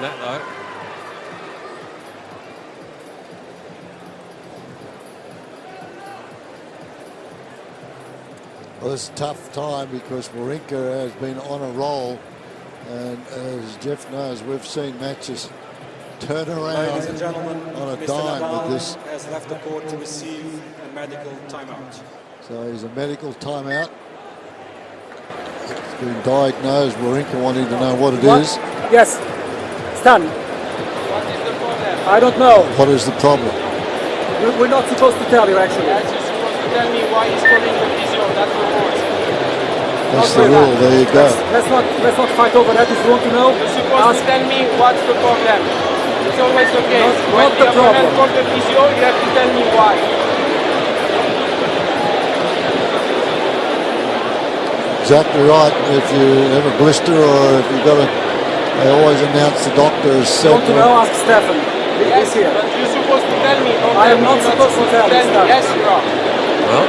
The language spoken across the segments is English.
That though. Well, it's a tough time because Wawrinka has been on a roll, and as Jeff knows, we've seen matches turn around Ladies and gentlemen, on a Mr. dime Nadal with this. has left the court to receive a medical timeout. So he's a medical timeout. It's been diagnosed. Wawrinka wanting to know what it is. Yes. Stan. What is the problem? I don't know. What is the problem? We're not supposed to tell you, actually. Yes, you're supposed to tell me why he's calling the physio. That's the rules. That's the rule. There you go. Let's not fight over that. If you want to know, You're supposed to tell me what's the problem. It's always the case. When the opponent calls the physio, you have to tell me why. Exactly right. If you have a blister or if you've got a, they always announce the doctor has said. you want to know, ask Stefan. Yes, He's here. but you're supposed to tell me. Don't I tell am me not you're supposed to tell you, Stan. Yes, you are. Well,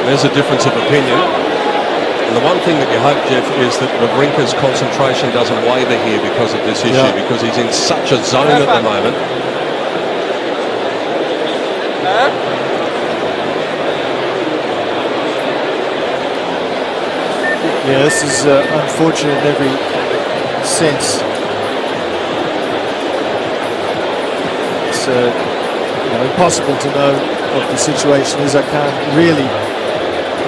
there's a difference of opinion. And the one thing that you hope, Jeff, is that Wawrinka's concentration doesn't waver here because of this issue, because he's in such a zone at the moment. Yeah, this is unfortunate in every sense. It's impossible to know what the situation is. I can't really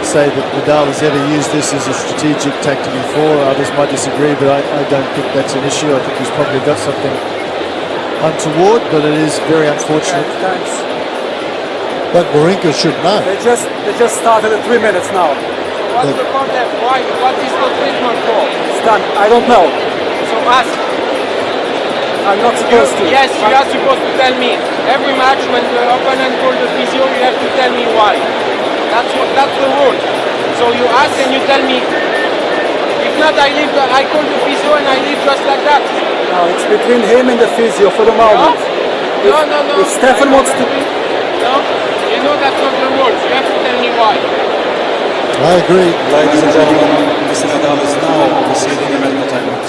say that Nadal has ever used this as a strategic tactic before. Others might disagree, but I don't think that's an issue. I think he's probably got something untoward, but it is very unfortunate. Thanks. But Wawrinka should know. They just started at 3 minutes now. What's the problem? Why? What is the treatment for? Stan, I don't know. So ask. I'm not supposed to. Yes, you are supposed to tell me. Every match when the opponent calls the physio, you have to tell me why. That's the rule. So you ask and you tell me. If not, I call the physio and I leave just like that. No, it's between him and the physio for the moment. No. If Stefan wants to... No, you know that's not the rules. You have to tell me why. I agree. Ladies and gentlemen, Mr. Nadal is now receiving a medical timeout.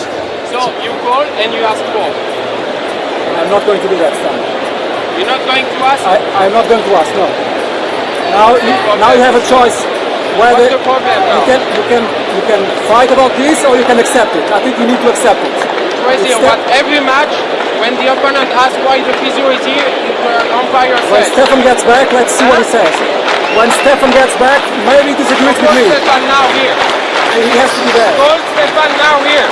So you call and you ask for. I'm not going to do that, Stan. You're not going to ask? I'm not going to ask, no. Now you have a choice. What's Whether the problem now? you can fight about this or you can accept it. I think you need to accept it. Crazy, but every match, when the opponent asks why the physio is here, the umpire When says. Stefan gets back, let's see what he says. When Stefan gets back, maybe he disagrees with Call me. Stefan now here. He has to be there. Call Stefan now here.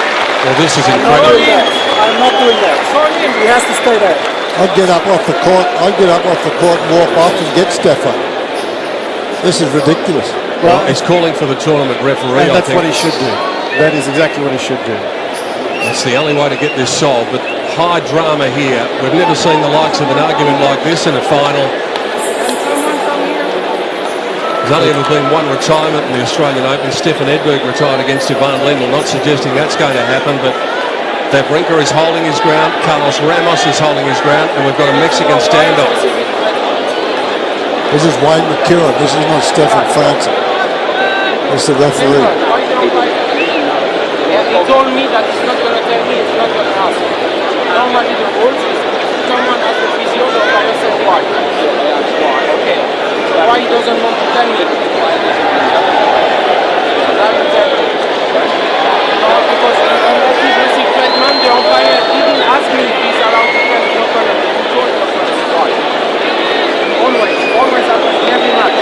Well, this is I'm not incredible. doing that. I'm not doing that. Call him. He has to stay there. I'd get up off the court. I'd get up off the court and walk off and get Stefan. This is ridiculous. Well, he's calling for the tournament referee. And that's I think what he should do. That is exactly what he should do. that's the only way to get this solved. But high drama here. We've never seen the likes of an argument like this in a final. There's only ever been one retirement in the Australian Open. Stefan Edberg retired against Ivan Lendl. Not suggesting that's going to happen, but Wawrinka is holding his ground. Carlos Ramos is holding his ground, and we've got a Mexican standoff. This is Wayne McKeown. This is not Stefan Franzen. It's the referee. He told me that he's not going to tell me, he's not going to ask. Normally the rules is someone has the physio, the umpire says why. Okay. So why he doesn't want to tell me? I will tell you. No, because on that defensive treatment, the umpire didn't ask me if he's allowed to tell the opponent. He told the opponent why. Always happens in every match.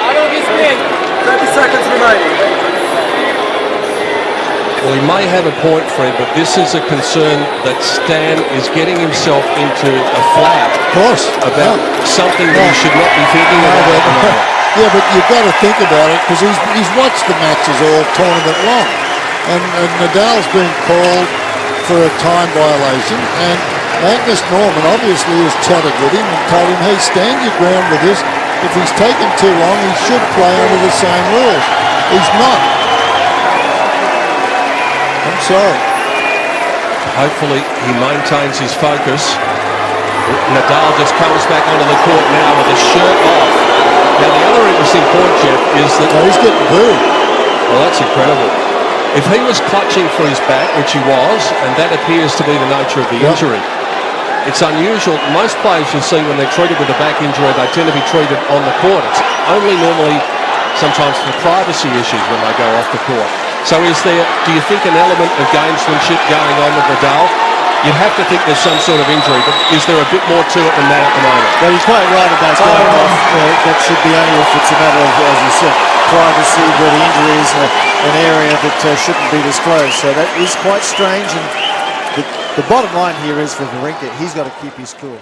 How long is it? 30 seconds remaining. Well, he may have a point, Fred, but this is a concern that Stan is getting himself into a flat Of course. about something that he should not be thinking about at the moment. Yeah, but you've got to think about it because he's watched the matches all tournament long. And Nadal's been called for a time violation, and Magnus Norman obviously has chatted with him and told him, hey, stand your ground with this. If he's taken too long, he should play under the same rules. He's not. I'm sorry. Hopefully he maintains his focus. Nadal just comes back onto the court now with a shirt off. interesting point, Jeff, is that... So he's getting booed. Well, that's incredible. If he was clutching for his back, which he was, and that appears to be the nature of the injury, it's unusual. Most players you see when they're treated with a back injury, they tend to be treated on the court. It's only normally sometimes for privacy issues when they go off the court. So is there, do you think, an element of gamesmanship going on with Nadal? You'd have to think there's some sort of injury, but is there a bit more to it than that at the moment? Well, you're quite right about going off. That should be only if it's a matter of, as you said, privacy, where the injury is an area that shouldn't be disclosed. So that is quite strange. And the bottom line here is for Wawrinka, he's got to keep his cool.